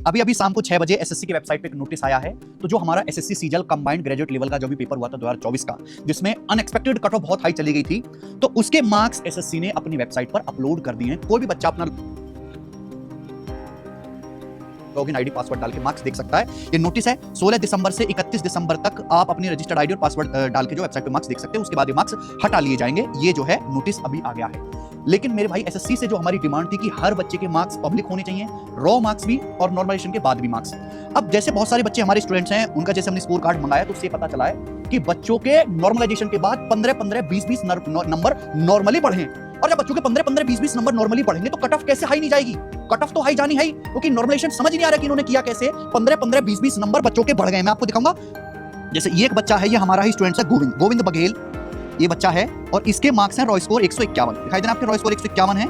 अभी अभी शाम को 6 बजे एसएससी की वेबसाइट पे एक नोटिस आया है। तो जो हमारा एसएससी सीजल कंबाइंड ग्रेजुएट लेवल का जो भी पेपर हुआ था 2024 का, जिसमें अनएक्सपेक्टेड कट ऑफ बहुत हाई चली गई थी, तो उसके मार्क्स एसएससी ने अपनी वेबसाइट पर अपलोड कर दिए हैं। कोई भी बच्चा अपना लॉगिन आईडी पासवर्ड डाल के मार्क्स देख सकता है। ये नोटिस है 16 दिसंबर से 31 दिसंबर तक आप अपनी रजिस्टर्ड आईडी और पासवर्ड डाल के जो वेबसाइट पे मार्क्स देख सकते हैं। उसके बाद ये मार्क्स हटा लिए जाएंगे। ये जो है नोटिस अभी आ गया है। लेकिन मेरे भाई एसएससी से जो हमारी डिमांड थी कि हर बच्चे के मार्क्स पब्लिक होने चाहिए, रॉ मार्क्स भी और नॉर्मलाइजेशन के बाद भी मार्क्स। अब जैसे बहुत सारे बच्चे हमारे स्टूडेंट्स हैं, उनका जैसे हमने स्कोर कार्ड मंगाया तो उससे पता चला है कि बच्चों के नॉर्मलाइजेशन के बाद 15-15, 20-20 नंबर नॉर्मली बढ़े। और जब बच्चों के 15-15, 20-20 नंबर नॉर्मली बढ़ेंगे तो कट ऑफ कैसे हाई नहीं जाएगी? कट ऑफ तो हाई जानी है, क्योंकि नॉर्मलाइजेशन समझ नहीं आ रहा कि इन्होंने किया कैसे। 15-15, 20-20 नंबर बच्चों के बढ़ गए। मैं आपको दिखाऊंगा। जैसे ये एक बच्चा है, ये हमारा ही स्टूडेंट है, गोविंद बघेल, ये बच्चा है और इसके मार्क्स हैं रॉ स्कोर 151। दिखाई दे रहा है आपके, रॉ स्कोर 151 है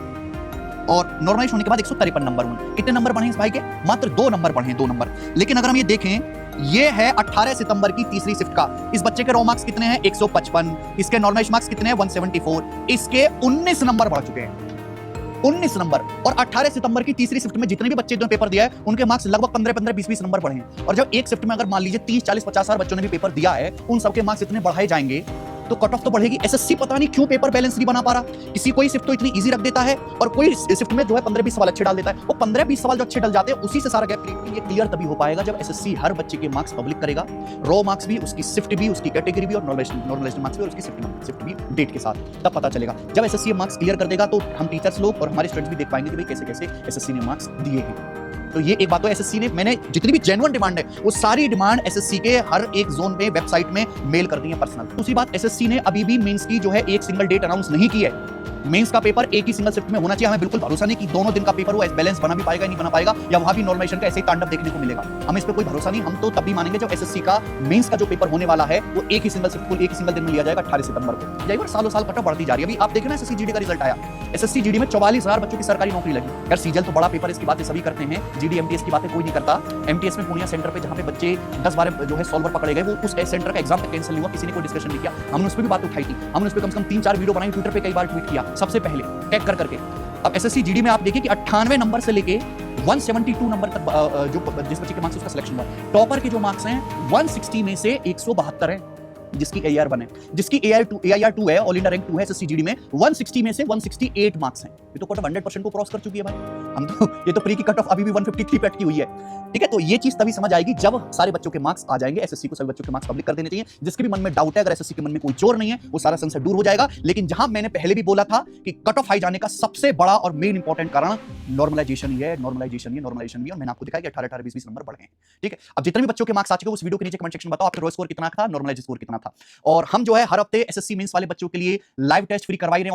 और नॉर्मलाइज होने के बाद 153 नंबर हुए। कितने नंबर बढ़े इस भाई के? मात्र 2 नंबर बढ़े, 2 नंबर। लेकिन अगर हम ये देखें, ये है 18 सितंबर की तीसरी शिफ्ट का। इस बच्चे के रॉ मार्क्स कितने हैं? 155। इसके नॉर्मलाइज मार्क्स कितने हैं? 174। इसके 19 नंबर बढ़ चुके हैं, 19 नंबर। और 18 सितंबर की तीसरी शिफ्ट में जितने भी बच्चे जो पेपर दिया है उनके मार्क्स लगभग 15-15, 20-20 नंबर बढ़े हैं। और जब एक शिफ्ट में अगर मान लीजिए 30, 40, 50 हजार बच्चों ने भी पेपर दिया है, उन सबके मार्क्स इतने बढ़ाए जाएंगे तो कट ऑफ तो बढ़ेगी। एसएससी पता नहीं क्यों पेपर बैलेंस नहीं बना पा रहा। किसी कोई शिफ्ट तो इतनी इजी रख देता है और कोई शिफ्ट में जो है 15-20 सवाल अच्छे डाल देता है। वो 15-20 सवाल जो अच्छे डल जाते हैं उसी से सारा गैप ये क्लियर तभी हो पाएगा जब एसएससी हर बच्चे के मार्क्स पब्लिक करेगा, रॉ मार्क्स भी, उसकी शिफ्ट भी, उसकी कैटेगरी भी और नॉर्मलाइजेशन मार्क्स भी और उसकी शिफ्ट भी डेट के साथ। तब पता चलेगा। जब एसएससी मार्क्स क्लियर कर देगा तो हम टीचर्स लोग और हमारे स्टूडेंट्स भी देख पाएंगे कि भाई कैसे कैसे एसएससी ने मार्क्स दिए हैं। तो ये एक बात तो एसएससी ने, मैंने जितनी भी जेन्युइन डिमांड है वो सारी डिमांड एसएससी के हर एक जोन में वेबसाइट में मेल कर दी है पर्सनल। दूसरी बात, एसएससी ने अभी भी मेंस की जो है एक सिंगल डेट अनाउंस नहीं की है। मेंस का पेपर एक ही सिंगल शिफ्ट में होना चाहिए। हमें बिल्कुल भरोसा नहीं कि दोनों दिन का पेपर वो बैलेंस बना भी पाएगा नहीं बना पाएगा, या वहां भी नॉर्मलाइजेशन का ऐसे ही तांडव देखने को मिलेगा। हमें इस पे कोई भरोसा नहीं। हम तो तब भी मानेंगे जब एसएससी का मेंस का जो पेपर होने वाला है वो एक ही सिंगल शिफ्ट एक ही सिंगल दिन में लिया जाएगा 18 सितंबर को। यही बार सालों साल कट ऑफ बढ़ती जा रही है। अभी आप देखें ना, एसएससी जीडी का रिजल्ट आया, एसएससी जीडी में 44,000 बच्चों की सरकारी नौकरी लगी। यार सीजल तो बड़ा पेपर, इसकी बातें सभी करते हैं, जीडी एमटीएस की बातें कोई नहीं करता। एमटीएस में पूर्णिया सेंटर पे जहां पे बच्चे 10-12 जो है सॉल्वर पकड़े गए, वो उस सेंटर का एग्जाम तक कैंसिल नहीं हुआ, किसी ने कोई डिस्कशन नहीं किया। हमने उस पर भी बात उठाई थी, हमने उस पर कम से कम 3-4 वीडियो बनाई, ट्विटर पे कई बार ट्वीट किया, सबसे पहले टैग कर करके। अब एसएससी जीडी में आप देखिए कि 98 नंबर से लेके 172 नंबर तक जो जिस बच्चे के मार्क्स उसका सिलेक्शन हुआ। टॉपर के जो मार्क्स हैं 160 में से 172 हैं जिसकी AIR 1 है, जिसकी AIR 2 है, ऑल इंडिया रैंक 2 है एसएससी जीडी में। 160 में से 168 मार्क्स हैं। ये तो कट ऑफ 100% को क्रॉस कर चुकी है भाई। हम तो ये तो प्री की कट ऑफ अभी भी 153 पे अटकी हुई है। ठीक है, तो ये चीज तभी समझ आएगी जब सारे बच्चों के मार्क्स आ जाएंगे। एसएससी को सभी बच्चों के मार्क्स पब्लिक कर देने चाहिए। जिसके भी मन में डाउट है, अगर एसएससी के मन में कोई चोर नहीं है, वो सारा संशय दूर हो जाएगा। लेकिन जहां मैंने पहले भी बोला था कि कट ऑफ हाई जाने का सबसे बड़ा और मेन इंपॉर्टेंट कारण नॉर्मलाइजेशन ही है, नॉर्मलाइजेशन भी। और मैंने आपको दिखाया कि 18-18, 20-20 नंबर बढ़ गए। ठीक है, अब जितने भी बच्चों के मार्क्स आ चुके हैं उस वीडियो के नीचे कमेंट सेक्शन में बताओ आपका रॉ स्कोर कितना था, नॉर्मलाइज स्कोर कितना था। और हम जो है हर हफ्ते एसएससी मेंस वाले बच्चों के लिए लाइव टेस्ट फ्री करवाई रहे हैं।